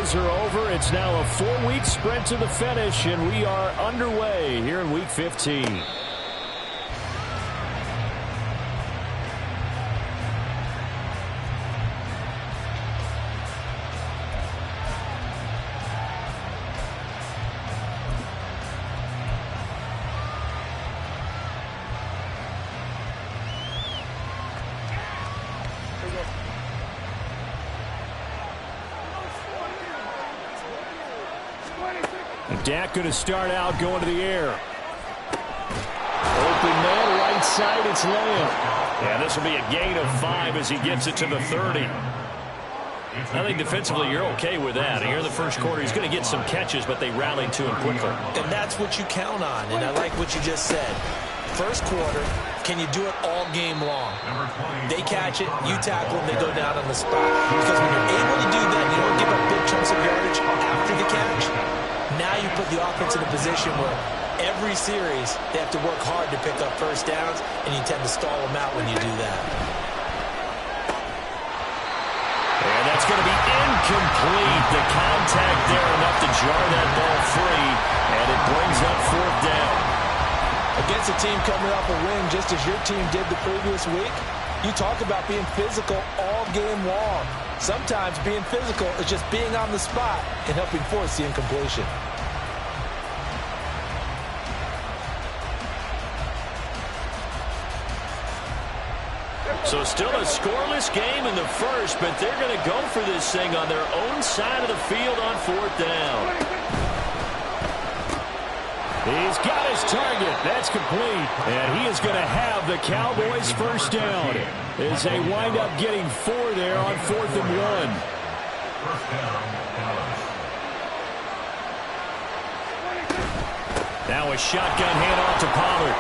drills are over. It's now a 4-week sprint to the finish, and we are underway here in Week 15. Dak going to start out going to the air. Open man, right side, it's Lamb. Yeah, this will be a gain of 5 as he gets it to the 30. I think defensively you're okay with that. Here in the first quarter, he's going to get some catches, but they rallied to him quickly. And that's what you count on, and I like what you just said. First quarter, can you do it all game long? They catch it, you tackle them, they go down on the spot. Because when you're able to do that, you don't give up big chunks of yardage after the catch. Now you put the offense in a position where every series they have to work hard to pick up first downs, and you tend to stall them out when you do that. And that's going to be incomplete. The contact there enough to jar that ball free, and it brings up 4th down. Against a team coming off a win just as your team did the previous week, you talk about being physical all game long. Sometimes being physical is just being on the spot and helping force the incompletion. So still a scoreless game in the first, but they're going to go for this thing on their own side of the field on 4th down. He's got his target. That's complete. And he is going to have the Cowboys first down as they wind up getting 4 there on 4th and 1. Now a shotgun handoff to Pollard.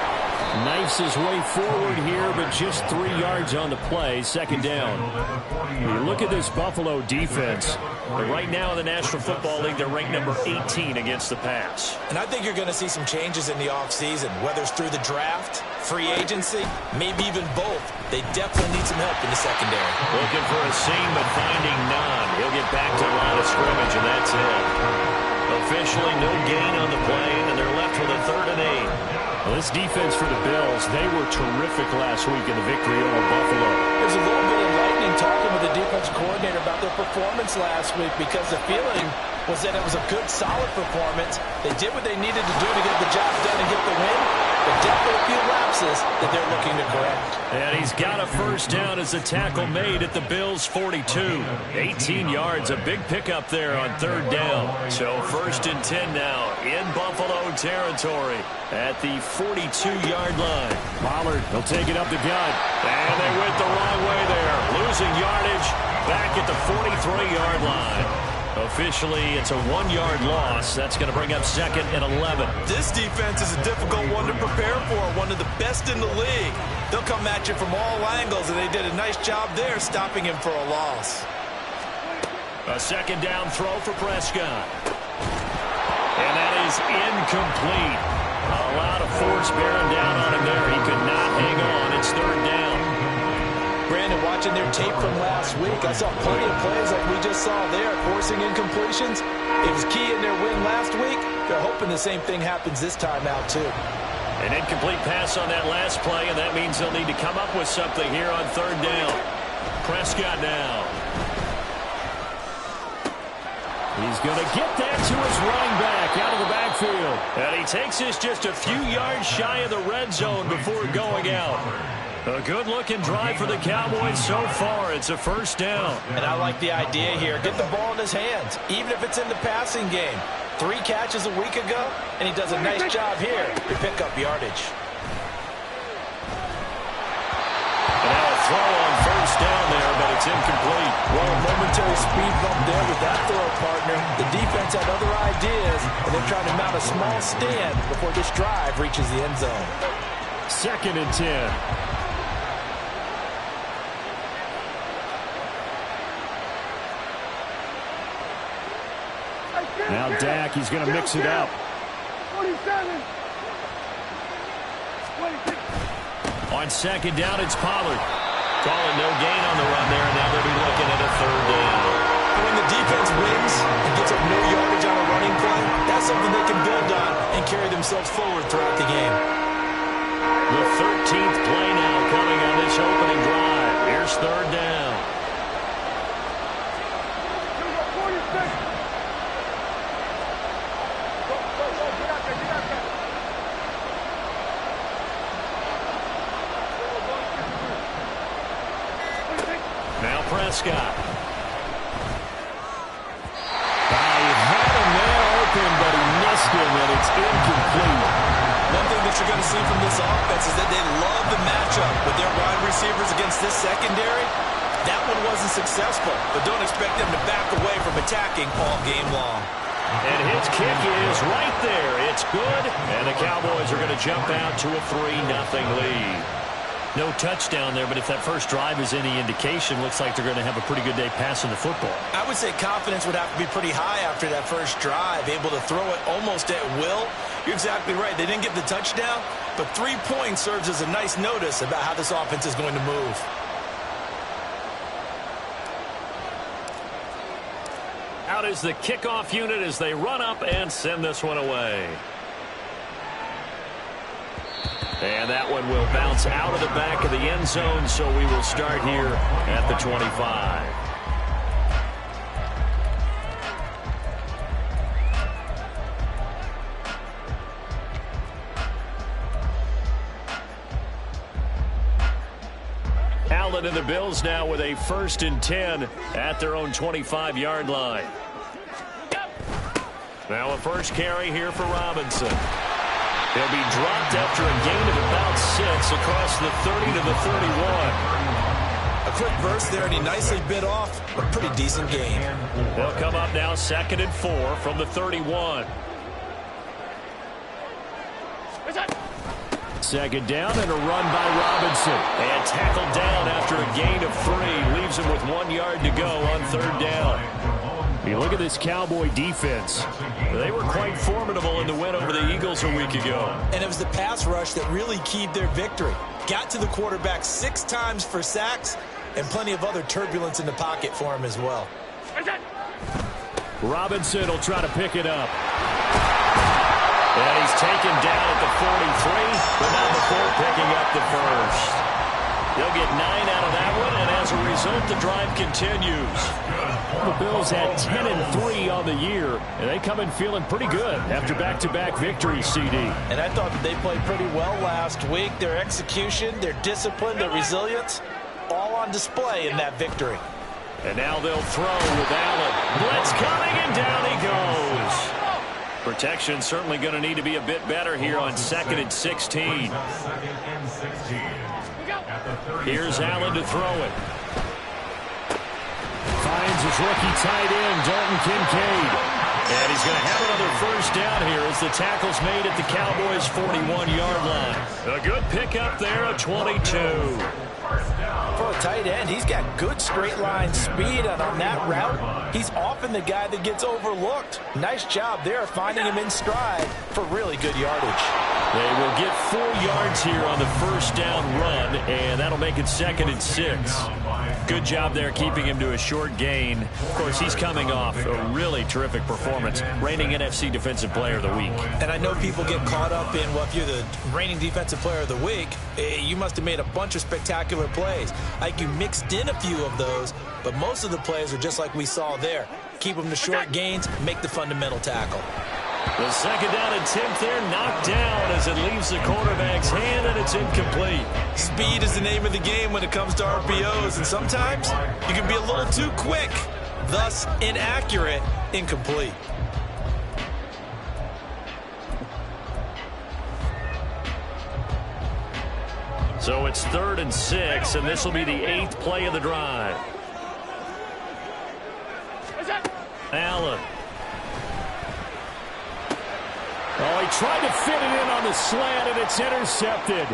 Knifes his way forward here, but just 3 yards on the play. 2nd down. You look at this Buffalo defense. But right now in the National Football League, they're ranked number 18 against the pass. And I think you're going to see some changes in the offseason, whether it's through the draft, free agency, maybe even both. They definitely need some help in the secondary. Looking for a seam, but finding none. He'll get back to the line of scrimmage, and that's it. Officially no gain on the play, and they're left with a 3rd and 8. Well, this defense for the Bills, they were terrific last week in the victory over Buffalo. There's a little bit of lightning talking with the defense coordinator about their performance last week because the feeling was that it was a good, solid performance. They did what they needed to do to get the job done and get the win, but definitely a few lapses that they're looking to correct. And he's got a first down as the tackle made at the Bills' 42. 18 yards, a big pickup there on 3rd down. So 1st and 10 now in Buffalo territory at the 42-yard line. Pollard, he'll take it up the gut. And they went the wrong way there. Losing yardage back at the 43-yard line. Officially, it's a 1-yard loss. That's going to bring up 2nd and 11. This defense is a difficult one to prepare for, one of the best in the league. They'll come at you from all angles, and they did a nice job there stopping him for a loss. A 2nd down throw for Prescott. And that is incomplete. A lot of force bearing down on him there. He could not hang on. It's 3rd down. Brandon, watching their tape from last week, I saw plenty of plays like we just saw there, forcing incompletions. It was key in their win last week. They're hoping the same thing happens this time out, too. An incomplete pass on that last play, and that means they'll need to come up with something here on 3rd down. Prescott now. He's going to get that to his running back out of the backfield. And he takes this just a few yards shy of the red zone before going out. A good-looking drive for the Cowboys so far. It's a first down. And I like the idea here. Get the ball in his hands, even if it's in the passing game. 3 catches a week ago, and he does a nice job here to pick up yardage. And now a throw on first down there, but it's incomplete. Well, a momentary speed bump there with that throw, partner. The defense had other ideas, and they're trying to mount a small stand before this drive reaches the end zone. 2nd and 10. Now Dak, he's going to mix it up. 27. 26. On 2nd down, it's Pollard. Calling no gain on the run there, and now they'll be looking at a 3rd down. When the defense offense wins and gives up no yardage on a running play, that's something they can build on and carry themselves forward throughout the game. The 13th play now coming on this opening drive. Here's third down. Now Prescott. He had a man open, but he missed him, and it's incomplete. One thing that you're going to see from this offense is that they love the matchup with their wide receivers against this secondary. That one wasn't successful, but don't expect them to back away from attacking all game long. And his kick is right there. It's good, and the Cowboys are going to jump out to a 3-0 lead. No touchdown there, but if that first drive is any indication, looks like they're going to have a pretty good day passing the football. I would say confidence would have to be pretty high after that first drive, able to throw it almost at will. You're exactly right. They didn't get the touchdown, but 3 points serves as a nice notice about how this offense is going to move. Out is the kickoff unit as they run up and send this one away. And that one will bounce out of the back of the end zone, so we will start here at the 25. Allen and the Bills now with a 1st and 10 at their own 25-yard line. Now a first carry here for Robinson. He'll be dropped after a gain of about 6 across the 30 to the 31. A quick burst there, and he nicely bit off a pretty decent gain. They'll come up now 2nd and 4 from the 31. Second down and a run by Robinson. And tackled down after a gain of 3. Leaves him with 1 yard to go on 3rd down. You look at this Cowboy defense. They were quite formidable in the win over the Eagles a week ago. And it was the pass rush that really keyed their victory. Got to the quarterback 6 times for sacks and plenty of other turbulence in the pocket for him as well. Robinson will try to pick it up. And he's taken down at the 43, but not before picking up the first. They'll get 9 out of that one, and as a result, the drive continues. The Bills had 10 and 3 on the year, and they come in feeling pretty good after back-to-back victories, CD. And I thought that they played pretty well last week. Their execution, their discipline, their resilience, all on display in that victory. And now they'll throw with Allen. Blitz coming, and down he goes. Protection certainly going to need to be a bit better here on 2nd and 16. Here's Allen to throw it. Finds his rookie tight end, Dalton Kincaid. And he's going to have another first down here as the tackle's made at the Cowboys' 41-yard line. A good pickup there, a 22. For a tight end, he's got good straight line speed, and on that route, he's often the guy that gets overlooked. Nice job there finding him in stride for really good yardage. They will get 4 yards here on the first down run, and that'll make it 2nd and 6. Good job there keeping him to a short gain. Of course, he's coming off a really terrific performance, reigning NFC Defensive Player of the Week. And I know people get caught up in, well, if you're the reigning Defensive Player of the Week, you must have made a bunch of spectacular plays. Like you mixed in a few of those, but most of the plays are just like we saw there. Keep them to short gains, make the fundamental tackle. The 2nd down attempt there knocked down as it leaves the quarterback's hand, and it's incomplete. Speed is the name of the game when it comes to RPOs, and sometimes you can be a little too quick, thus inaccurate, incomplete. So it's 3rd and 6, and this will be the 8th play of the drive. Allen. Oh, he tried to fit it in on the slant, and it's intercepted.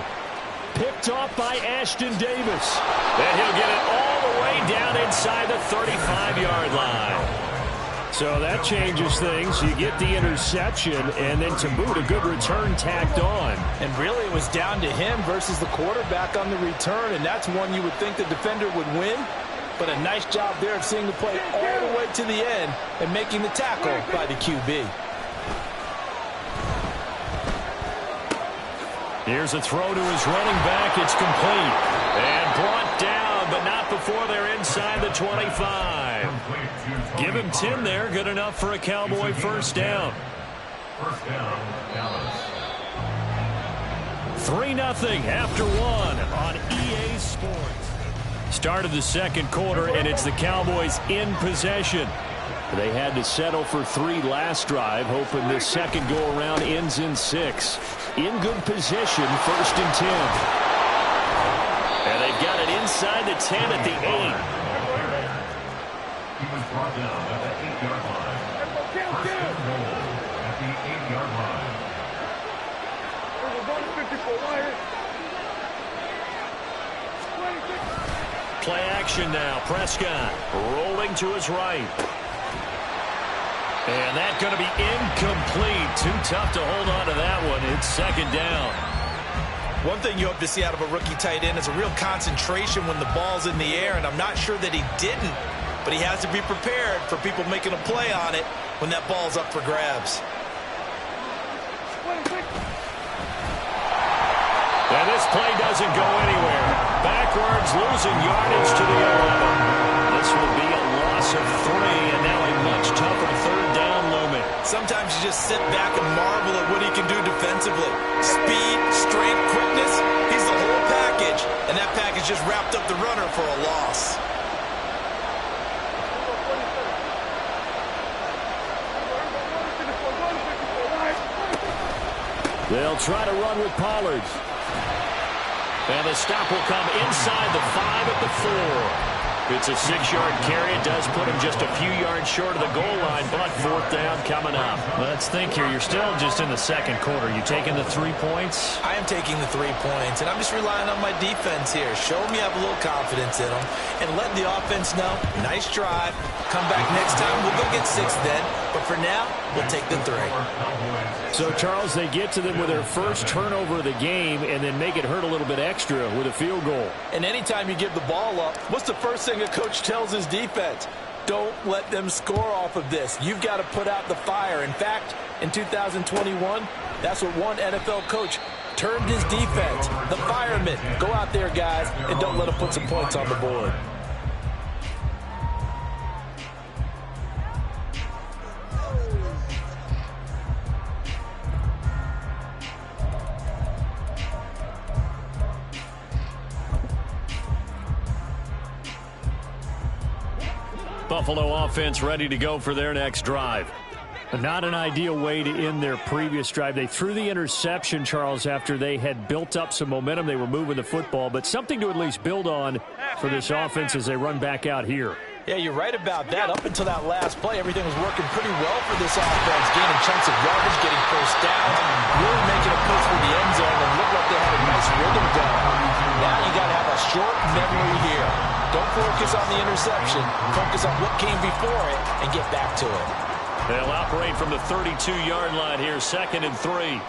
Picked off by Ashton Davis. And he'll get it all the way down inside the 35-yard line. So that changes things. You get the interception, and then to boot, a good return tacked on. And really, it was down to him versus the quarterback on the return, and that's one you would think the defender would win. But a nice job there of seeing the play all the way to the end and making the tackle by the QB. Here's a throw to his running back. It's complete. And brought down, but not before they're inside the 25. Give him 10 there. Good enough for a Cowboy first down. First down, Dallas. 3-0 after one on EA Sports. Start of the second quarter, and it's the Cowboys in possession. They had to settle for 3 last drive, hoping this second go-around ends in 6. In good position, first and 10. And they've got it inside the 10 at the 8. He was brought down at the 8-yard line. First and goal at the 8-yard line. Play action now. Prescott rolling to his right. And that's going to be incomplete. Too tough to hold on to that one. It's second down. One thing you hope to see out of a rookie tight end is a real concentration when the ball's in the air, and I'm not sure that he didn't, but he has to be prepared for people making a play on it when that ball's up for grabs. And this play doesn't go anywhere. Backwards, losing yardage to the 11. This will be a loss of 3, and now a much tougher third down looming. Sometimes you just sit back and marvel at what he can do defensively. Speed, strength, quickness, he's the whole package, and that package just wrapped up the runner for a loss. They'll try to run with Pollard. And the stop will come inside the 5 at the 4. It's a 6-yard carry. It does put him just a few yards short of the goal line, but fourth down coming up. Let's think here. You're still just in the second quarter. You taking the 3 points? I am taking the 3 points, and I'm just relying on my defense here. Show them you have a little confidence in them, and let the offense know, nice drive. Come back next time. We'll go get 6 then. But for now, we'll take the 3. So, Charles, they get to them with their first turnover of the game and then make it hurt a little bit extra with a field goal. And anytime you give the ball up, what's the first thing a coach tells his defense? Don't let them score off of this. You've got to put out the fire. In fact, in 2021, that's what one NFL coach termed his defense, the firemen. Go out there, guys, and don't let them put some points on the board. Buffalo offense ready to go for their next drive. Not an ideal way to end their previous drive. They threw the interception, Charles, after they had built up some momentum. They were moving the football, but something to at least build on for this offense as they run back out here. Yeah, you're right about that. Up until that last play, everything was working pretty well for this offense, gaining chunks of yardage, getting first downs, really making a push for the end zone, and looked like they had a nice rhythm going. Now you got to have a short memory here. Don't focus on the interception. Focus on what came before it and get back to it. They'll operate from the 32-yard line here, 2nd and 3.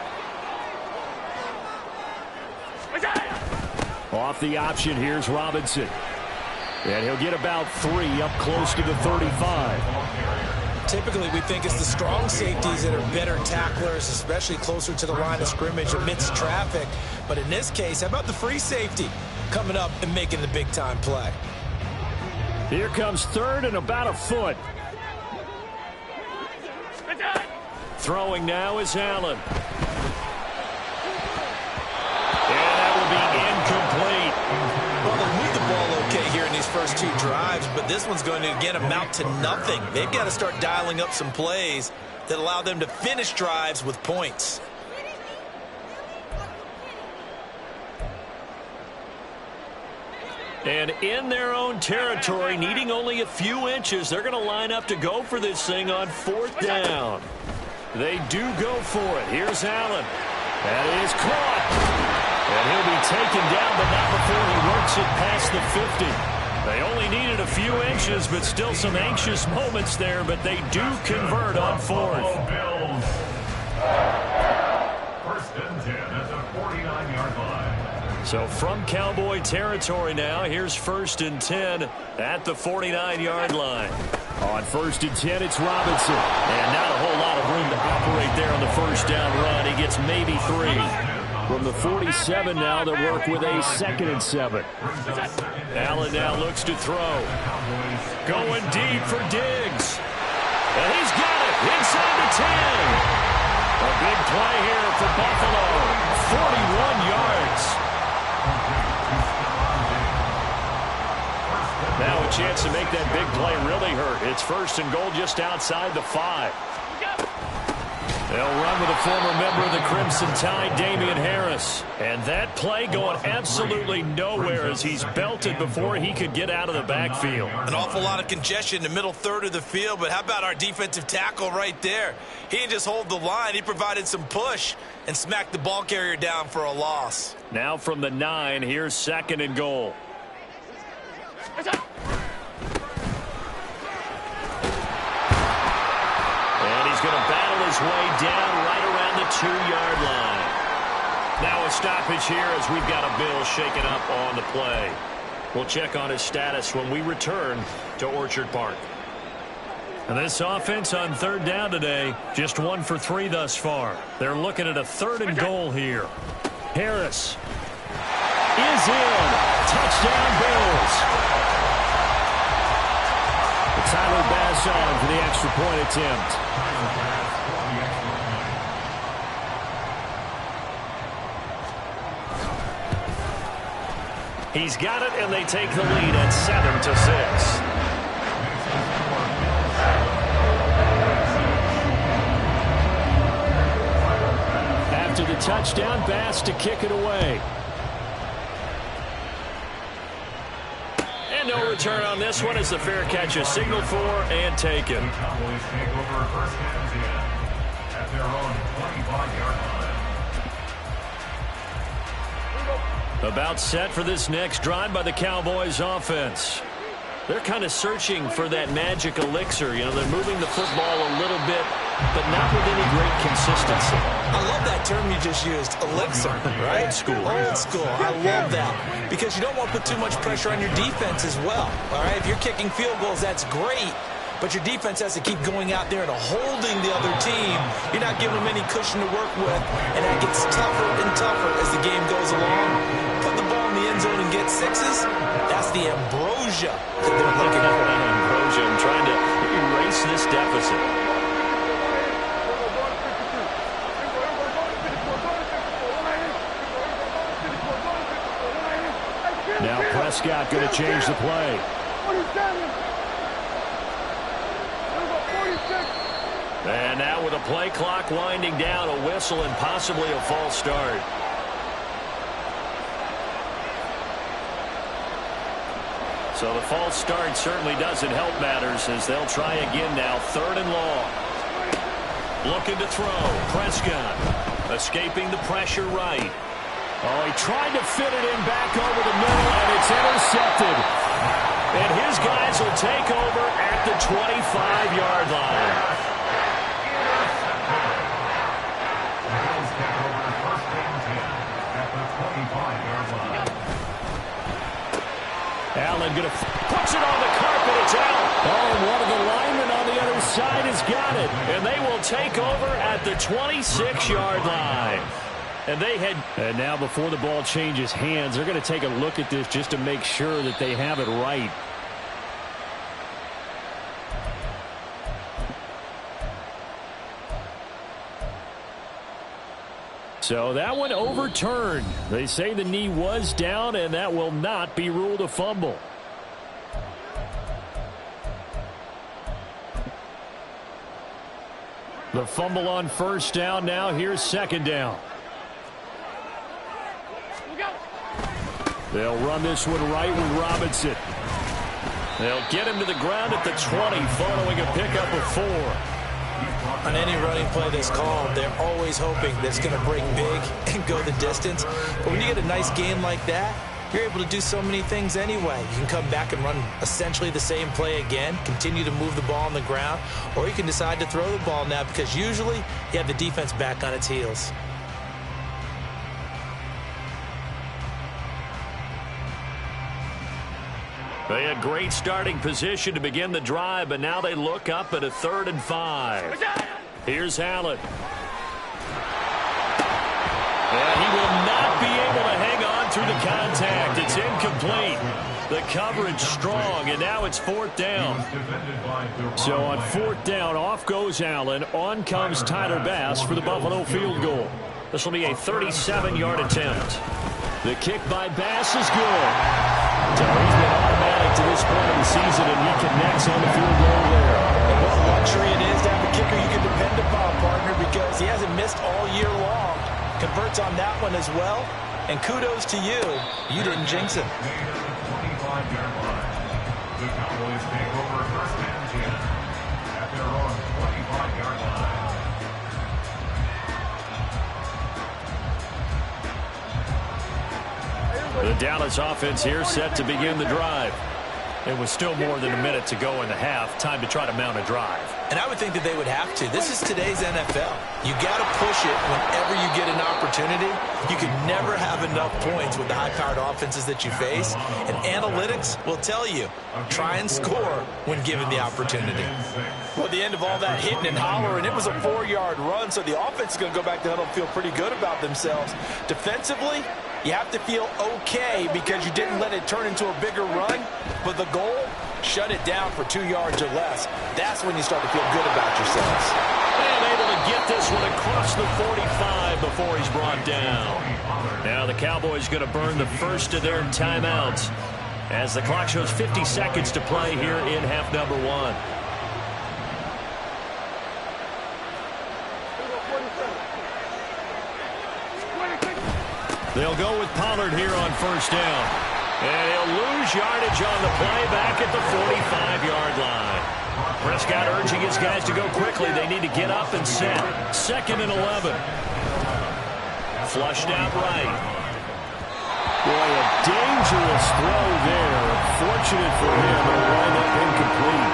Off the option, here's Robinson. And he'll get about 3 up close to the 35. Typically, we think it's the strong safeties that are better tacklers, especially closer to the line of scrimmage amidst traffic. But in this case, how about the free safety coming up and making the big-time play? Here comes 3rd and about a foot. Throwing now is Allen. And that will be incomplete. Well, they moved the ball okay here in these first 2 drives, but this one's going to, again, amount to nothing. They've got to start dialing up some plays that allow them to finish drives with points. And in their own territory, needing only a few inches, they're going to line up to go for this thing on 4th down. They do go for it. Here's Allen. That is caught. And he'll be taken down, but not before he works it past the 50. They only needed a few inches, but still some anxious moments there, but they do convert on 4th. First and 10 at the 49-yard line. So from Cowboy territory now, here's 1st and 10 at the 49-yard line. On 1st and 10, it's Robinson. And not a whole lot of room to operate there on the first down run. He gets maybe 3. From the 47 now, they work with a 2nd and 7. Allen now looks to throw. Going deep for Diggs. And he's got it inside the 10. A big play here for Buffalo. 41 yards. Now a chance to make that big play really hurt. It's 1st and goal just outside the 5. They'll run with a former member of the Crimson Tide, Damian Harris. And that play going absolutely nowhere as he's belted before he could get out of the backfield. An awful lot of congestion in the middle third of the field, but how about our defensive tackle right there? He didn't just hold the line. He provided some push and smacked the ball carrier down for a loss. Now from the 9, here's 2nd and goal. And he's going to battle his way down right around the 2-yard line. Now a stoppage here as we've got a Bill shaken up on the play. We'll check on his status when we return to Orchard Park. And this offense on 3rd down today, just 1 for 3 thus far. They're looking at a 3rd and goal here. Harris is in. Touchdown Bills. Tyler Bass on for the extra point attempt. He's got it, and they take the lead at 7-6. After the touchdown, Bass to kick it away. And no return on this one as the fair catch is signaled for and taken. Cowboys take over 1st and 10 at their own 25-yard line. About set for this next drive by the Cowboys offense. They're kind of searching for that magic elixir. You know, they're moving the football a little bit, but not with any great consistency. I love that term you just used, elixir, right? Old school. Old school. I love that because you don't want to put too much pressure on your defense as well. All right, if you're kicking field goals, that's great, but your defense has to keep going out there and holding the other team. You're not giving them any cushion to work with, and that gets tougher and tougher as the game goes along. Put the ball in the end zone and get 6s. That's the ambrosia that they're looking for. Ambrosia, I'm trying to erase this deficit. Now Prescott going to change the play. 47. And now with a play clock winding down, a whistle and possibly a false start. So the false start certainly doesn't help matters as they'll try again now. 3rd and long. Looking to throw. Prescott escaping the pressure right. Oh, he tried to fit it in back over the middle, and it's intercepted. And his guys will take over at the 25-yard line. Bills take over 1st and 10 at the 25-yard line. Allen going to Puts it on the carpet. It's out. Oh, and one of the linemen on the other side has got it. And they will take over at the 26-yard line. And now before the ball changes hands, they're going to take a look at this just to make sure that they have it right. So that one overturned. They say the knee was down, and that will not be ruled a fumble. The fumble on 1st down. Now here's 2nd down. They'll run this one right with Robinson. They'll get him to the ground at the 20 following a pickup of 4. On any running play that's called, they're always hoping that it's going to break big and go the distance. But when you get a nice game like that, you're able to do so many things anyway. You can come back and run essentially the same play again, continue to move the ball on the ground, or you can decide to throw the ball now because usually you have the defense back on its heels. They had great starting position to begin the drive, but now they look up at a 3rd and 5. Here's Allen. And he will not be able to hang on through the contact. It's incomplete. The coverage strong, and now it's 4th down. So on 4th down, off goes Allen. On comes Tyler Bass for the Buffalo field goal. This will be a 37-yard attempt. The kick by Bass is good. So he's been automatic to this point of the season, and he connects on the field goal there. And what a luxury it is to have a kicker you can depend upon, partner, because he hasn't missed all year long. Converts on that one as well, and kudos to you. You didn't jinx it. 25-yard line. The Cowboys take over 1st and 10 at their own 25-yard line. The Dallas offense here set to begin the drive. It was still more than a minute to go in the half. Time to try to mount a drive. And I would think that they would have to. This is today's NFL. You got to push it whenever you get an opportunity. You can never have enough points with the high-powered offenses that you face. And analytics will tell you, try and score when given the opportunity. Well, at the end of all that hitting and hollering, it was a 4-yard run, so the offense is going to go back to the huddle and feel pretty good about themselves. Defensively, you have to feel okay because you didn't let it turn into a bigger run. But the goal, shut it down for 2 yards or less. That's when you start to feel good about yourselves. And able to get this one across the 45 before he's brought down. Now the Cowboys going to burn the first of their timeouts as the clock shows 50 seconds to play here in half number 1. They'll go with Pollard here on 1st down. And he'll lose yardage on the play back at the 45-yard line. Prescott urging his guys to go quickly. They need to get up and set. 2nd and 11. Flushed out right. Boy, a dangerous throw there. Fortunate for him, it'll wind up incomplete.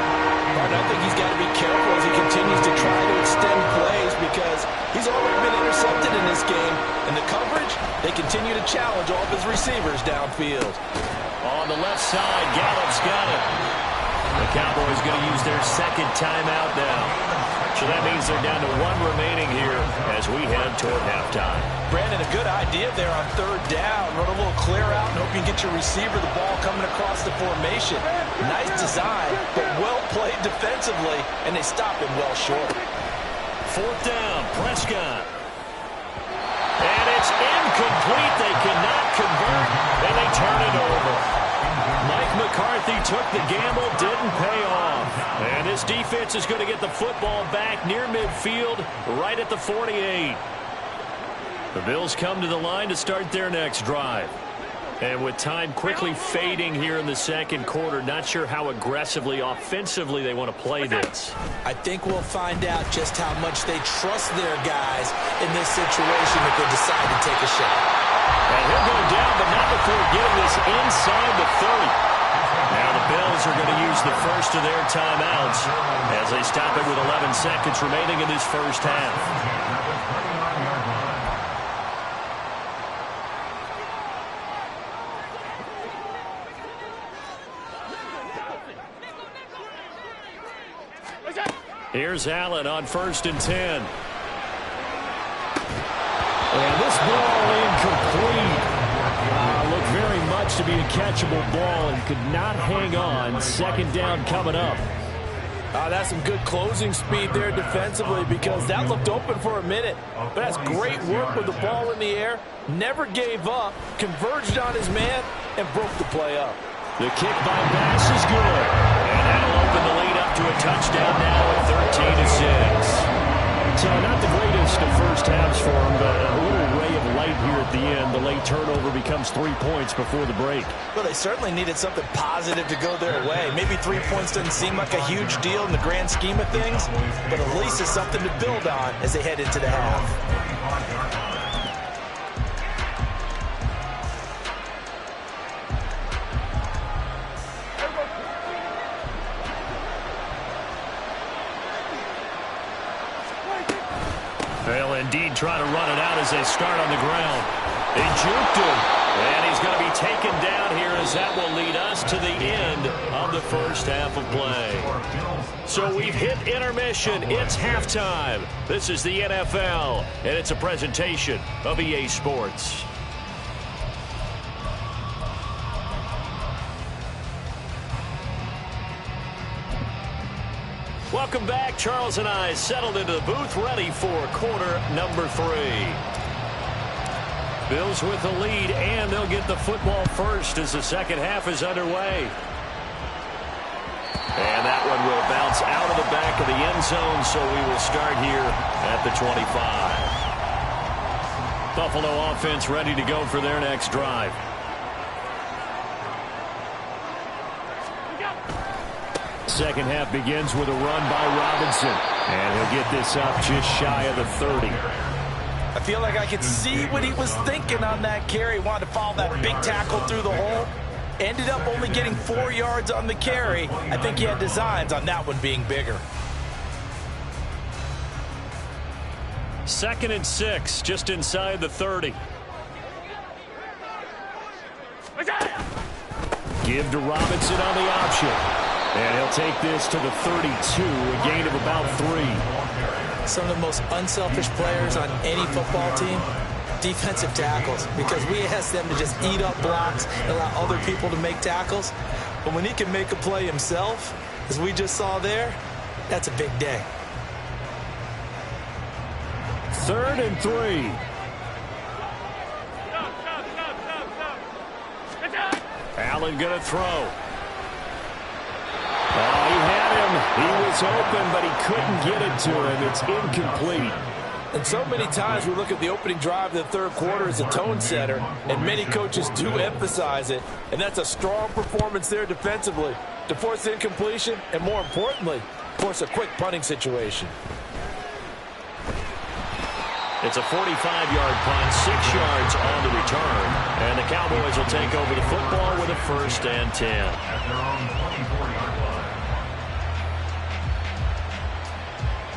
But I think he's got to be careful as he continues to try to extend plays because he's already been intercepted in this game. And the coverage, they continue to challenge all of his receivers downfield. On the left side, Gallup's got it. The Cowboys going to use their 2nd timeout now. So that means they're down to 1 remaining here as we head toward halftime. Brandon, a good idea there on 3rd down. Run a little clear out and hope you can get your receiver the ball coming across the formation. Nice design, but well played defensively, and they stop him well short. 4th down, Prescott. And it's incomplete. They cannot convert, and they turn it over. Mike McCarthy took the gamble, didn't pay off. And this defense is going to get the football back near midfield, right at the 48. The Bills come to the line to start their next drive. And with time quickly fading here in the 2nd quarter, not sure how aggressively, offensively they want to play this. I think we'll find out just how much they trust their guys in this situation if they decide to take a shot. And he'll go down, but not before getting this inside the 30. Now the Bills are going to use the first of their timeouts as they stop it with 11 seconds remaining in this first half. Here's Allen on 1st and 10. And this ball incomplete. Looked very much to be a catchable ball and could not hang on. 2nd down coming up. That's some good closing speed there defensively because that looked open for a minute. But that's great work with the ball in the air. Never gave up, converged on his man, and broke the play up. The kick by Bass is good. And that'll open the lead up to a touchdown now at 13-6. So not the greatest of first halves for him, but a little ray of light here at the end. The late turnover becomes 3 points before the break. Well, they certainly needed something positive to go their way. Maybe 3 points doesn't seem like a huge deal in the grand scheme of things, but at least it's something to build on as they head into the half. They'll indeed try to run it out as they start on the ground. He juked him. And he's going to be taken down here as that will lead us to the end of the first half of play. So we've hit intermission. It's halftime. This is the NFL, and it's a presentation of EA Sports. Welcome back. Charles and I settled into the booth, ready for quarter number 3. Bills with the lead, and they'll get the football first as the second half is underway. And that one will bounce out of the back of the end zone, so we will start here at the 25. Buffalo offense ready to go for their next drive. Second half begins with a run by Robinson, and he'll get this up just shy of the 30. I feel like I could see what he was thinking on that carry. Wanted to follow that big tackle through the hole. Ended up only getting 4 yards on the carry. I think he had designs on that one being bigger. 2nd and 6, just inside the 30. Give to Robinson on the option. And he'll take this to the 32, a gain of about 3. Some of the most unselfish players on any football team, defensive tackles, because we ask them to just eat up blocks and allow other people to make tackles. But when he can make a play himself, as we just saw there, that's a big day. 3rd and 3. Allen going to throw. Oh, he had him. He was open, but he couldn't get it to him. It's incomplete. And so many times we look at the opening drive of the third quarter as a tone setter, and many coaches do emphasize it, and that's a strong performance there defensively to force incompletion and, more importantly, force a quick punting situation. It's a 45-yard punt, 6 yards on the return, and the Cowboys will take over the football with a 1st and 10. At their own 24-yard line.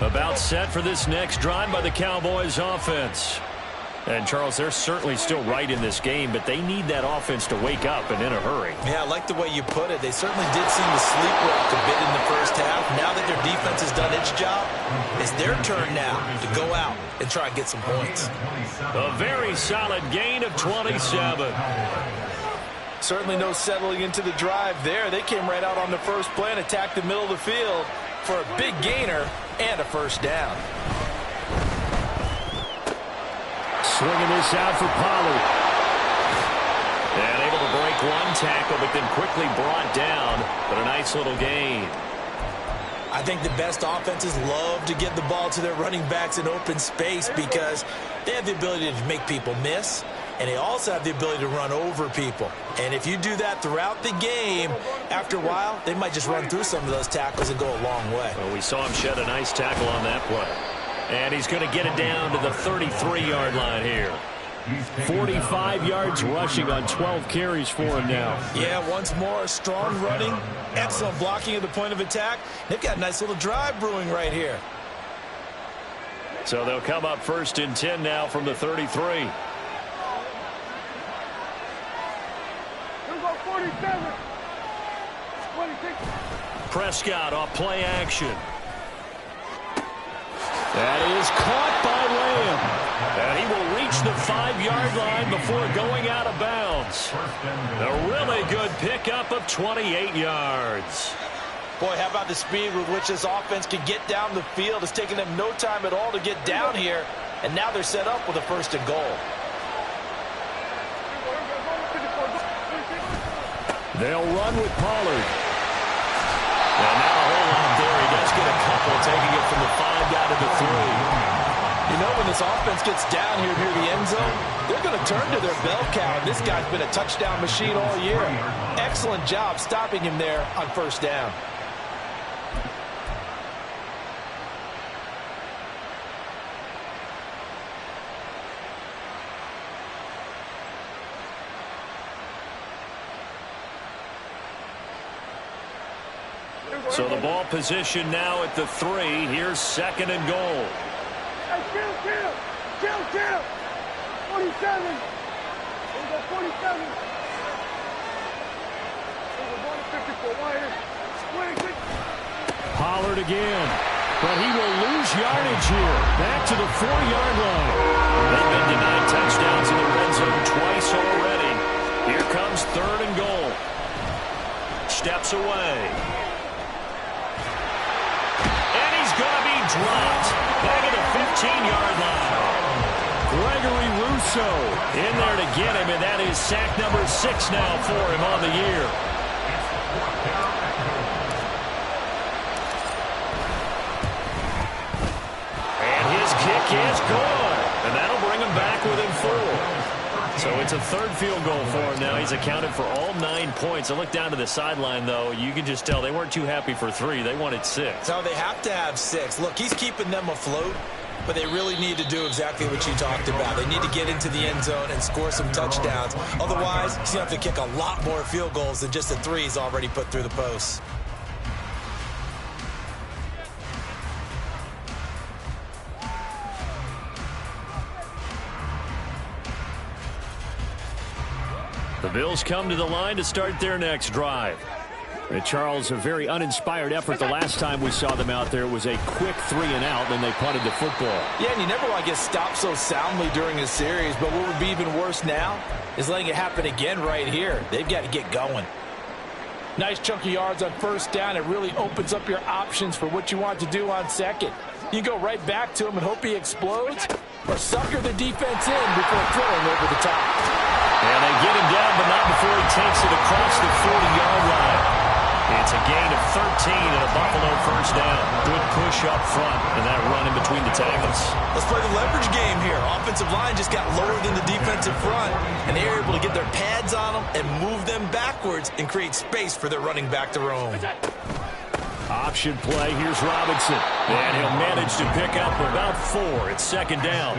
About set for this next drive by the Cowboys offense. And, Charles, they're certainly still right in this game, but they need that offense to wake up and in a hurry. Yeah, I like the way you put it. They certainly did seem to sleepwalk a bit in the first half. Now that their defense has done its job, it's their turn now to go out and try and get some points. A very solid gain of 27. Certainly no settling into the drive there. They came right out on the first play and attacked the middle of the field for a big gainer and a 1st down. Swinging this out for Pollard. And able to break one tackle, but then quickly brought down. But a nice little gain. I think the best offenses love to get the ball to their running backs in open space because they have the ability to make people miss, and they also have the ability to run over people. And if you do that throughout the game, after a while, they might just run through some of those tackles and go a long way. Well, we saw him shed a nice tackle on that play. And he's going to get it down to the 33-yard line here. 45 yards rushing on 12 carries for him now. Yeah, once more, strong running, excellent blocking at the point of attack. They've got a nice little drive brewing right here. So they'll come up 1st and 10 now from the 33. 47. 26. Prescott off play action. That is caught by Lamb. And he will reach the 5-yard line before going out of bounds. A really good pickup of 28 yards. Boy, how about the speed with which this offense can get down the field? It's taken them no time at all to get down here, and now they're set up with a 1st and goal. They'll run with Pollard. And now a whole lot there. He does get a couple, taking it from the 5 down to the 3. You know, when this offense gets down here near the end zone, they're going to turn to their bell cow. This guy's been a touchdown machine all year. Excellent job stopping him there on 1st down. So the ball position now at the 3. Here's 2nd and goal. Hey, chill. 47. got 47. Over 154 wire. 26. Pollard again. But he will lose yardage here. Back to the 4-yard line. They've been denied touchdowns in the red zone twice already. Here comes 3rd and goal. Steps away. And he's going to be dropped. Back at the 15-yard line. Gregory Rousseau In there to get him, and that is sack number 6 now for him on the year. And his kick is good. And that'll bring him back within 4. So it's a 3rd field goal for him now. He's accounted for all 9 points. I look down to the sideline, though. You can just tell they weren't too happy for 3. They wanted 6. So they have to have 6. Look, he's keeping them afloat, but they really need to do exactly what you talked about. They need to get into the end zone and score some touchdowns. Otherwise, he's going to have to kick a lot more field goals than just the 3 he's already put through the posts. The Bills come to the line to start their next drive. And Charles, a very uninspired effort the last time we saw them out there. It was a quick 3-and-out, then they punted the football. Yeah, and you never want to get stopped so soundly during a series, but what would be even worse now is letting it happen again right here. They've got to get going. Nice chunk of yards on 1st down. It really opens up your options for what you want to do on 2nd. You go right back to him and hope he explodes, or sucker the defense in before throwing over the top. And they get him down, but not before he takes it across the 40-yard line. It's a gain of 13 and a Buffalo 1st down. Good push up front and that run in between the tackles. Let's play the leverage game here. Offensive line just got lower than the defensive front, and they were able to get their pads on them and move them backwards and create space for their running back to roam. Option play. Here's Robinson. And he'll manage to pick up about 4. It's 2nd down.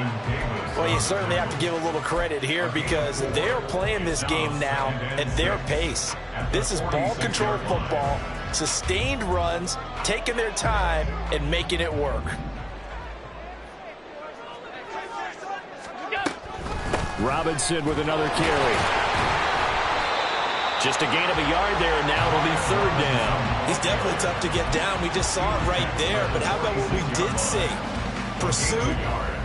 Well, you certainly have to give a little credit here because they're playing this game now at their pace. This is ball control football, sustained runs, taking their time, and making it work. Robinson with another carry. Just a gain of a yard there, and now it'll be 3rd down. He's definitely tough to get down. We just saw it right there. But how about what we did see? Pursuit,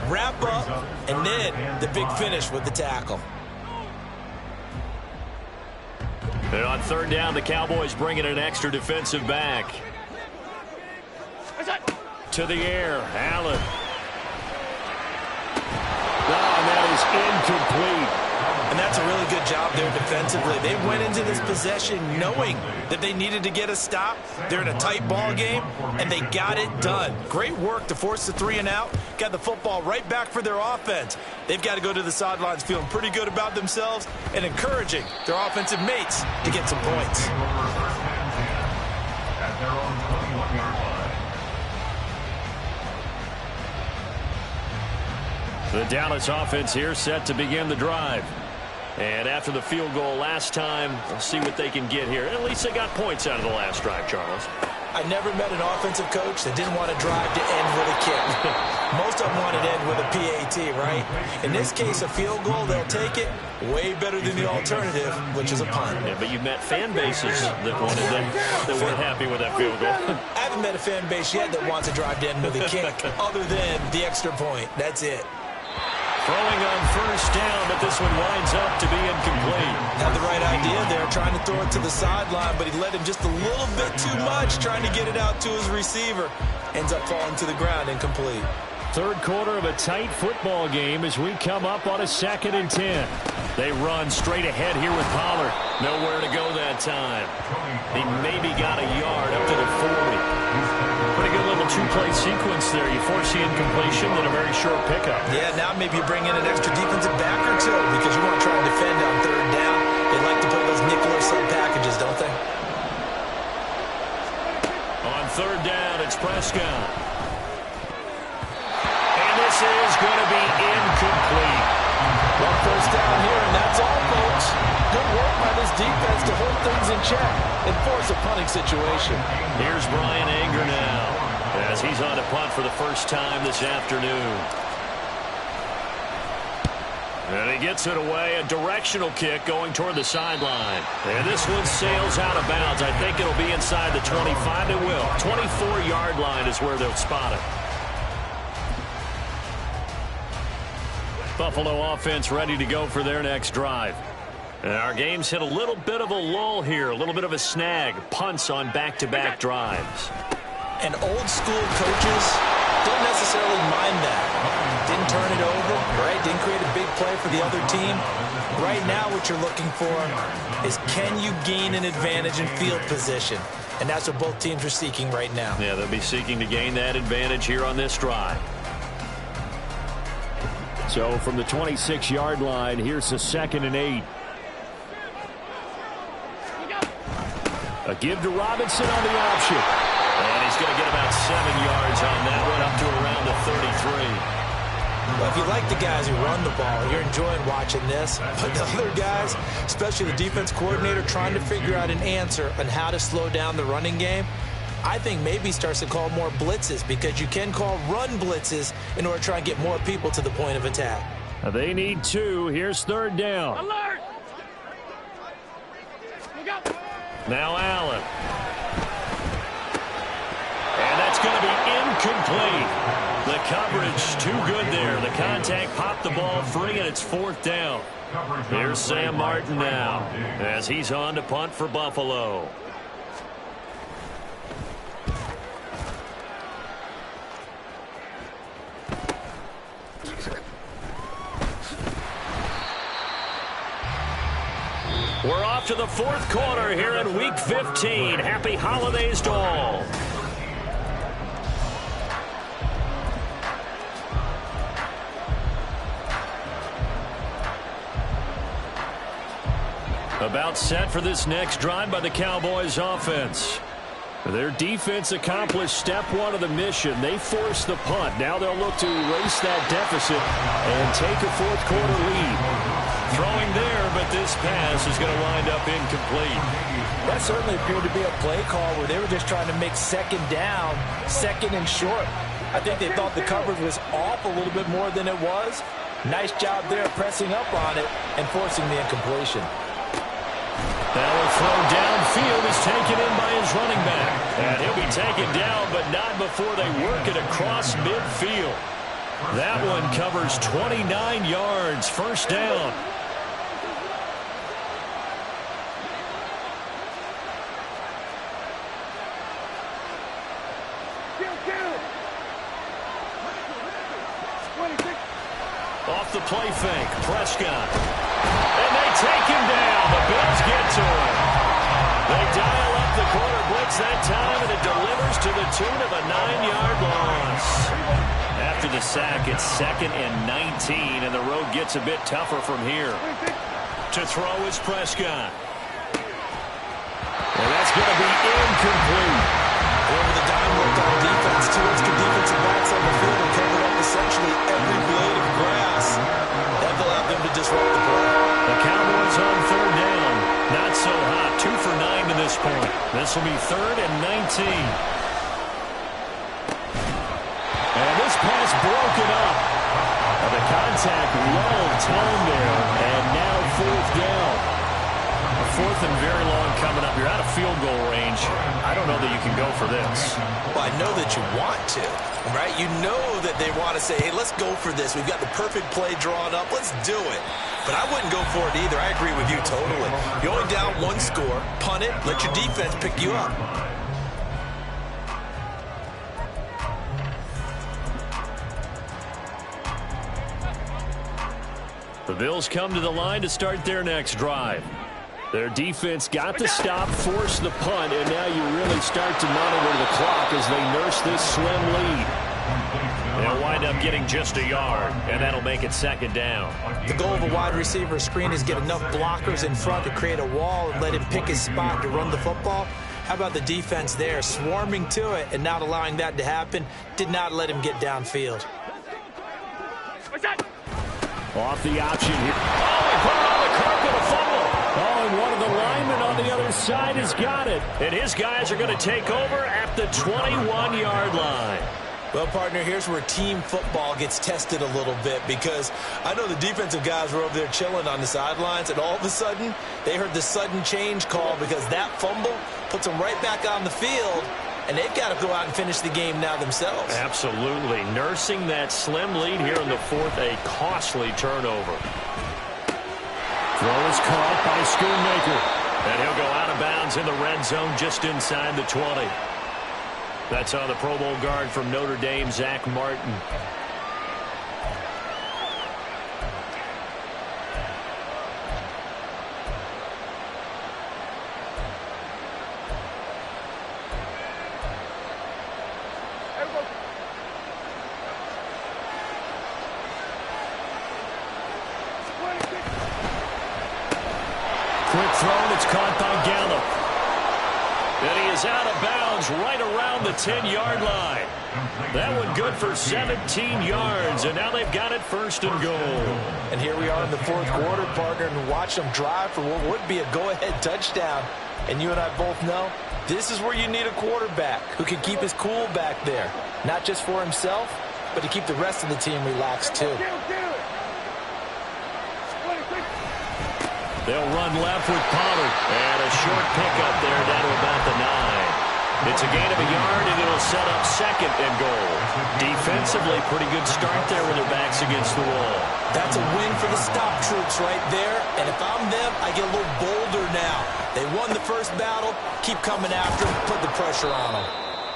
wrap up, and then the big finish with the tackle. And on 3rd down, the Cowboys bring in an extra defensive back. To the air, Allen. Oh, and that is incomplete. And that's a really good job there defensively. They went into this possession knowing that they needed to get a stop. They're in a tight ball game, and they got it done. Great work to force the 3-and-out. Got the football right back for their offense. They've got to go to the sidelines feeling pretty good about themselves and encouraging their offensive mates to get some points. At their own 21-yard line. The Dallas offense here set to begin the drive. And after the field goal last time, we'll see what they can get here. At least they got points out of the last drive, Charles. I never met an offensive coach that didn't want to drive to end with a kick. Most of them want to end with a PAT, right? In this case, a field goal, they'll take it. Way better than the alternative, which is a punt. Yeah, but you've met fan bases that wanted them, that weren't happy with that field goal. I haven't met a fan base yet that wants to drive to end with a kick, other than the extra point. That's it. Throwing on 1st down, but this one winds up to be incomplete. Had the right idea there, trying to throw it to the sideline, but he led him just a little bit too much, trying to get it out to his receiver. Ends up falling to the ground, incomplete. 3rd quarter of a tight football game as we come up on a 2nd and 10. They run straight ahead here with Pollard. Nowhere to go that time. He maybe got a yard up to the 40. Pretty good little 2-play sequence there. You force the incompletion, then a very short pickup. Yeah, now maybe you bring in an extra defensive back or two because you want to try and defend on 3rd down. They like to play those nickel or sub packages, don't they? On 3rd down, it's Prescott. And this is going to be incomplete. Well, 1st down here, and that's all, folks. Good work by this defense to hold things in check and force a punting situation. Here's Brian Anger now as he's on a punt for the first time this afternoon. And he gets it away, a directional kick going toward the sideline. And this one sails out of bounds. I think it'll be inside the 25. It will. 24-yard line is where they'll spot it. Buffalo offense ready to go for their next drive. And our game's hit a little bit of a lull here, a little bit of a snag. Punts on back-to-back drives. And old school coaches don't necessarily mind that. Didn't turn it over, right? Didn't create a big play for the other team. Right now what you're looking for is, can you gain an advantage in field position? And that's what both teams are seeking right now. Yeah, they'll be seeking to gain that advantage here on this drive. So from the 26-yard line, here's the 2nd and 8. A give to Robinson on the option. And he's going to get about 7 yards on that one, up to around the 33. Well, if you like the guys who run the ball, you're enjoying watching this. But the other guys, especially the defense coordinator, trying to figure out an answer on how to slow down the running game, I think maybe starts to call more blitzes, because you can call run blitzes in order to try and get more people to the point of attack. They need 2. Here's 3rd down. Alert! Look out! Now Allen. And that's going to be incomplete. The coverage too good there. The contact popped the ball free, and it's 4th down. Here's Sam Martin now as he's on to punt for Buffalo. We're off to the 4th quarter here in Week 15. Happy holidays to all. About set for this next drive by the Cowboys offense. Their defense accomplished step 1 of the mission. They forced the punt. Now they'll look to erase that deficit and take a 4th quarter lead. Throwing there, but this pass is going to wind up incomplete. That certainly appeared to be a play call where they were just trying to make 2nd down, 2nd and short. I think they thought the coverage was off a little bit more than it was. Nice job there pressing up on it and forcing the incompletion. Now a throw downfield is taken in by his running back. And he'll be taken down, but not before they work it across midfield. That one covers 29 yards, 1st down. Off the play fake, Prescott. And they take him down. The Bills get to him. They dial up the corner blitz that time, and it delivers to the tune of a 9-yard loss. After the sack, it's 2nd and 19, and the road gets a bit tougher from here. To throw is Prescott. And that's going to be incomplete. Over the dime work on defense, 2 extra defensive backs on the field and covered up essentially every blade of grass. That allowed them to disrupt the play. The Cowboys on 3rd down. Not so hot. 2 for 9 to this point. This will be 3rd and 19. And this pass broken up. And the contact well timed there. And now 4th down. 4th and very long coming up. You're out of field goal range. I don't know that you can go for this. Well, I know that you want to, right? You know that they want to say, hey, let's go for this. We've got the perfect play drawn up. Let's do it. But I wouldn't go for it either. I agree with you totally. You're only down 1 score. Punt it. Let your defense pick you up. The Bills come to the line to start their next drive. Their defense got the stop, forced the punt, and now you really start to monitor the clock as they nurse this slim lead. They'll wind up getting just a yard, and that'll make it 2nd down. The goal of a wide receiver screen is get enough blockers in front to create a wall and let him pick his spot to run the football. How about the defense there, swarming to it and not allowing that to happen? Did not let him get downfield. Off the option here. Oh, he put it on the carpet, a fumble. Oh, and one of the linemen on the other side has got it. And his guys are going to take over at the 21-yard line. Well, partner, here's where team football gets tested a little bit, because I know the defensive guys were over there chilling on the sidelines, and all of a sudden, they heard the sudden change call because that fumble puts them right back on the field, and they've got to go out and finish the game now themselves. Absolutely. Nursing that slim lead here in the fourth, a costly turnover. Throw is caught by Schoonmaker. And he'll go out of bounds in the red zone just inside the 20. That's on the Pro Bowl guard from Notre Dame, Zach Martin. Quick throw, and it's caught by Gallup. And he is out of bounds right around the 10-yard line. That one good for 17 yards, and now they've got it first and goal. And here we are in the fourth quarter, partner, and watch them drive for what would be a go-ahead touchdown. And you and I both know this is where you need a quarterback who can keep his cool back there, not just for himself, but to keep the rest of the team relaxed too. They'll run left with Pollard. And a short pickup there down to about the 9. It's a gain of a yard, and it'll set up second and goal. Defensively, pretty good start there with their backs against the wall. That's a win for the stop troops right there. And if I'm them, I get a little bolder now. They won the first battle. Keep coming after them. Put the pressure on them.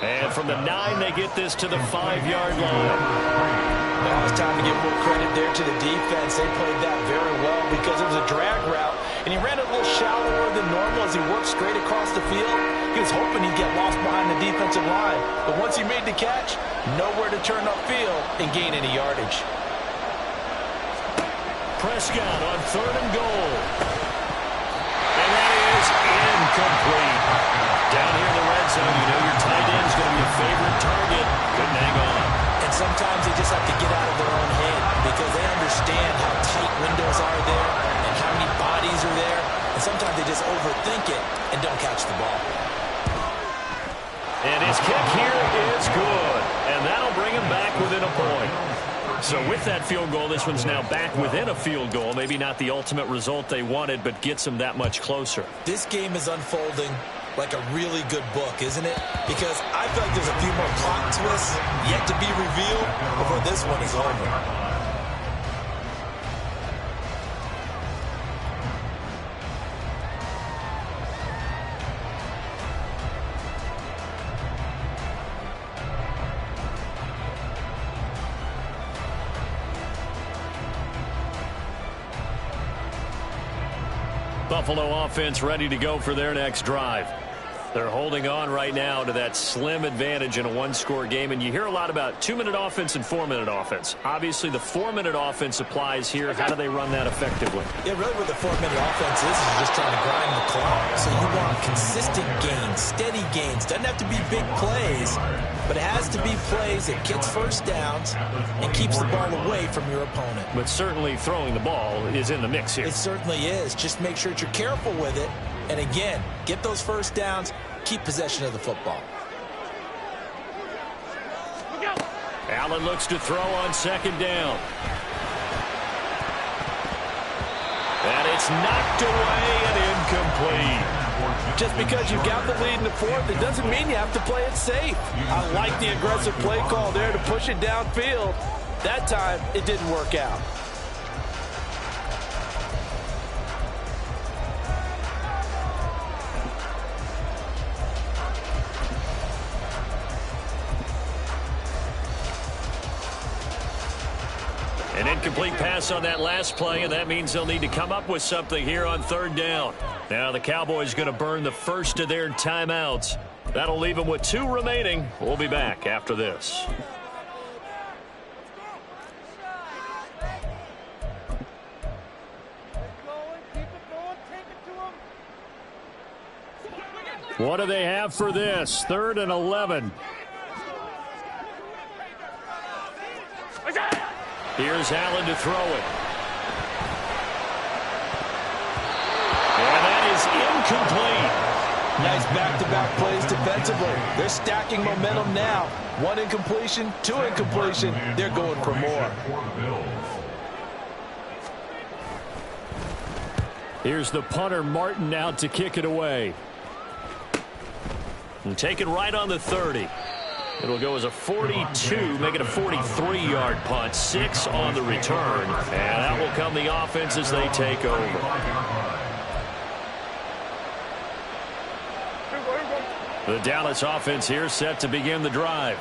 And from the 9, they get this to the 5-yard line. Now it's time to give more credit there to the defense. They played that very well because it was a drag route, and he ran it a little shallower than normal as he worked straight across the field. He was hoping he'd get lost behind the defensive line, but once he made the catch, nowhere to turn upfield and gain any yardage. Prescott on 3rd and goal. And that is incomplete. Down here in the red zone, you know your tight end is going to be a favorite target. Couldn't hang on. And sometimes they just have to get out of their own head because they understand how tight windows are there and how many bodies are there. And sometimes they just overthink it and don't catch the ball. And his kick here is good. And that'll bring him back within a point. So with that field goal, this one's now back within a field goal. Maybe not the ultimate result they wanted, but gets them that much closer. This game is unfolding like a really good book, isn't it? Because I feel like there's a few more plot twists yet to be revealed before this one is over. Buffalo offense ready to go for their next drive. They're holding on right now to that slim advantage in a one-score game, and you hear a lot about 2-minute offense and 4-minute offense. Obviously, the 4-minute offense applies here. How do they run that effectively? Yeah, really what the 4-minute offense is just trying to grind the clock. So you want consistent gains, steady gains. Doesn't have to be big plays, but it has to be plays that gets first downs and keeps the ball away from your opponent. But certainly throwing the ball is in the mix here. It certainly is. Just make sure that you're careful with it. And again, get those first downs, keep possession of the football. Allen looks to throw on 2nd down. And it's knocked away and incomplete. Just because you've got the lead in the fourth, it doesn't mean you have to play it safe. I like the aggressive play call there to push it downfield. That time, it didn't work out. An incomplete pass on that last play, and that means they'll need to come up with something here on 3rd down. Now the Cowboys going to burn the first of their timeouts. That'll leave them with 2 remaining. We'll be back after this. What do they have for this? 3rd and 11. Here's Allen to throw it. And that is incomplete. Nice back-to-back plays defensively. They're stacking momentum now. 1 incompletion, 2 incompletion. They're going for more. Here's the punter, Martin, out to kick it away. And take it right on the 30. It'll go as a 42, make it a 43-yard punt. 6 on the return. And that will come the offense as they take over. The Dallas offense here set to begin the drive.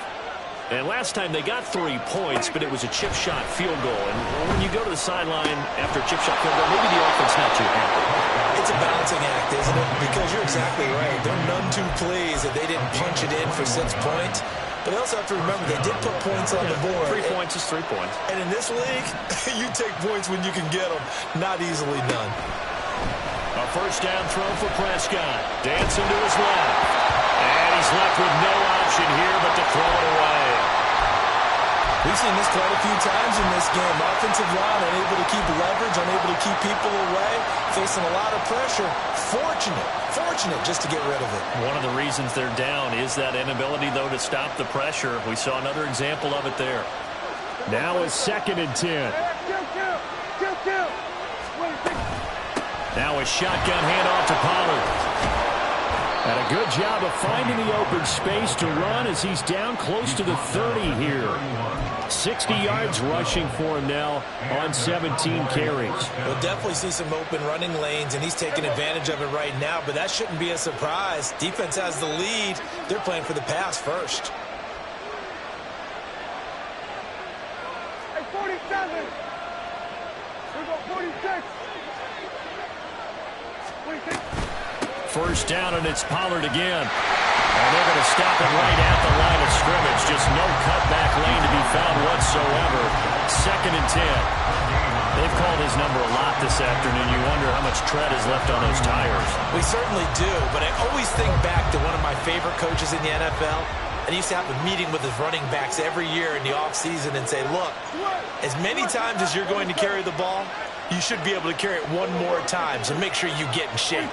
And last time they got 3 points, but it was a chip shot field goal. And when you go to the sideline after a chip shot field goal, maybe the offense not too happy. It's a balancing act, isn't it? Because you're exactly right. They're none too pleased that they didn't punch it in for 6 points. But they also have to remember they did put points on the board. 3 points is 3 points. And in this league, you take points when you can get them. Not easily done. A first down throw for Prescott. Dancing to his left. And he's left with no option here but to throw it away. We've seen this quite a few times in this game. Offensive line unable to keep leverage, unable to keep people away, facing a lot of pressure. Fortunate just to get rid of it. One of the reasons they're down is that inability, though, to stop the pressure. We saw another example of it there. Now a 2nd and 10. Now a shotgun handoff to Pollard. And a good job of finding the open space to run as he's down close to the 30 here. 60 yards rushing for him now on 17 carries. We'll definitely see some open running lanes, and he's taking advantage of it right now, but that shouldn't be a surprise. Defense has the lead. They're playing for the pass first. Hey, 47. We got 46. 46. First down, and it's Pollard again. And they're going to stop it right at the line of scrimmage. Just no cutback lane to be found whatsoever. 2nd and 10. They've called his number a lot this afternoon. You wonder how much tread is left on those tires. We certainly do, but I always think back to one of my favorite coaches in the NFL. And he used to have a meeting with his running backs every year in the offseason and say, look, as many times as you're going to carry the ball, you should be able to carry it 1 more time, so make sure you get in shape.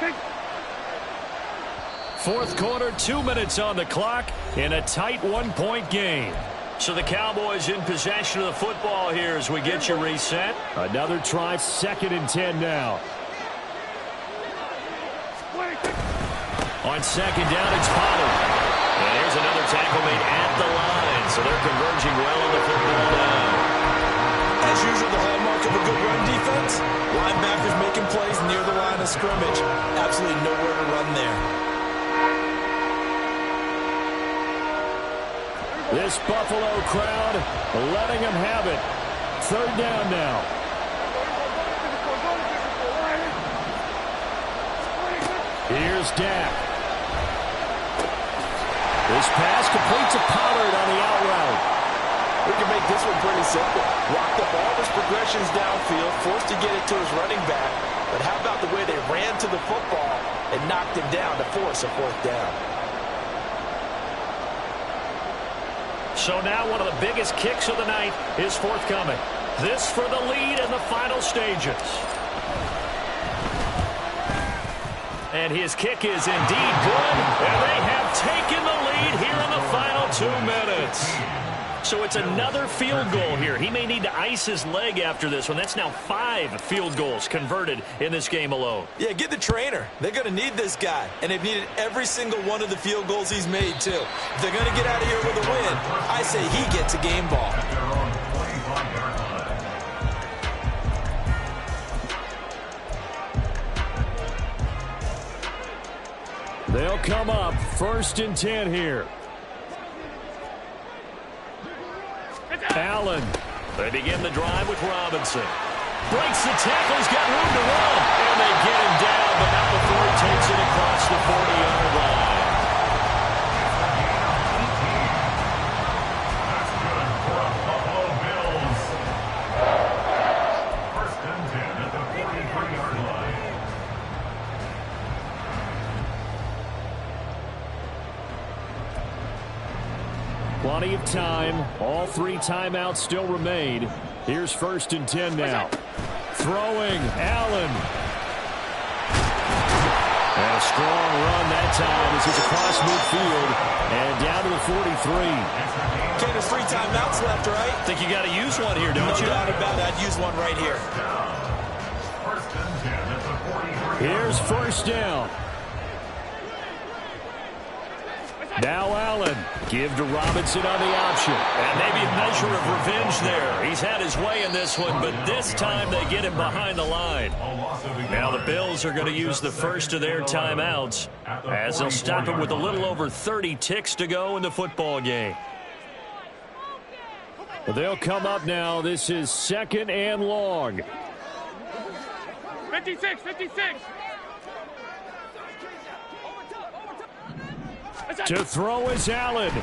4th quarter, 2 minutes on the clock in a tight 1-point game. So the Cowboys in possession of the football here as we get you reset. Another try, 2nd and 10 now. On 2nd down, it's Pollard. And here's another tackle made at the line. So they're converging well on the football down. As usual, the hallmark of a good run defense, linebackers making plays near the line of scrimmage. Absolutely nowhere to run there. This Buffalo crowd letting them have it. 3rd down now. Here's Dak. This pass complete to Pollard on the out route. We can make this one pretty simple. Locked up all his progressions downfield, forced to get it to his running back. But how about the way they ran to the football and knocked him down to force a 4th down? So now one of the biggest kicks of the night is forthcoming. This for the lead in the final stages. And his kick is indeed good. And they have taken the lead here in the final 2 minutes. So it's another field goal here. He may need to ice his leg after this one. That's now 5 field goals converted in this game alone. Yeah, get the trainer. They're going to need this guy. And they've needed every single one of the field goals he's made, too. If they're going to get out of here with a win, I say he gets a game ball. They'll come up 1st and 10 here. Allen. They begin the drive with Robinson. Breaks the tackle. He's got room to run. And they get him down, but not before he takes it across the 40-yard line. That's good for the Buffalo Bills. 1st and 10 at the 43-yard line. Plenty of time. All 3 timeouts still remain. Here's 1st and 10 now. Throwing, Allen. And a strong run that time as he's across midfield and down to the 43. Okay, there's 3 timeouts left, right? Think you got to use one here, don't you? No doubt about it. I'd use one right here. Here's first down. Now Allen. Give to Robinson on the option. And maybe a measure of revenge there. He's had his way in this one, but this time they get him behind the line. Now the Bills are going to use the first of their timeouts as they'll stop him with a little over 30 ticks to go in the football game. Well, they'll come up now. This is 2nd and long. 56, 56. To throw is Allen.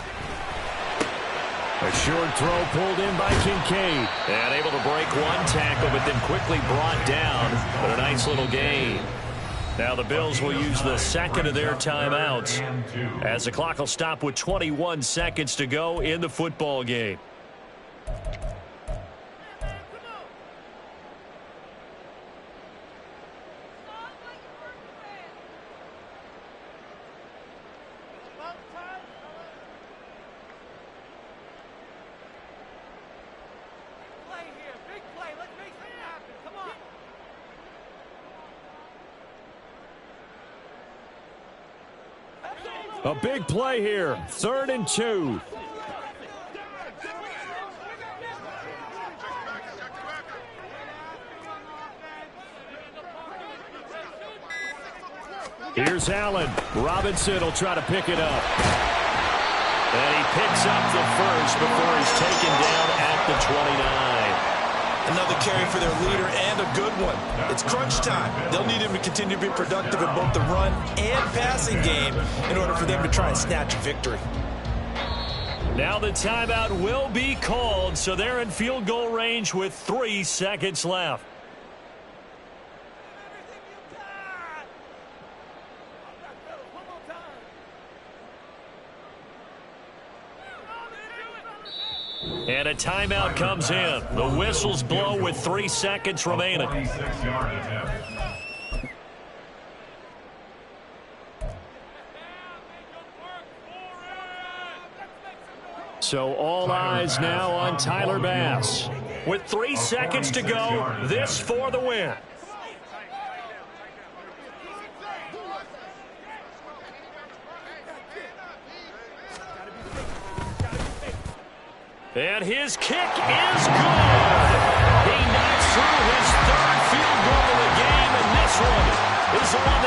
A short throw pulled in by Kincaid. And able to break one tackle, but then quickly brought down. But a nice little gain. Now the Bills will use the second of their timeouts as the clock will stop with 21 seconds to go in the football game. A big play here. 3rd and 2. Here's Allen. Robinson will try to pick it up. And he picks up the first before he's taken down at the 29. Another carry for their leader and a good one. It's crunch time. They'll need him to continue to be productive in both the run and passing game in order for them to try and snatch a victory. Now the timeout will be called, so they're in field goal range with 3 seconds left. And a timeout comes in. The whistles blow with 3 seconds remaining. So all eyes now on Tyler Bass. With 3 seconds to go, this for the win. And his kick is good.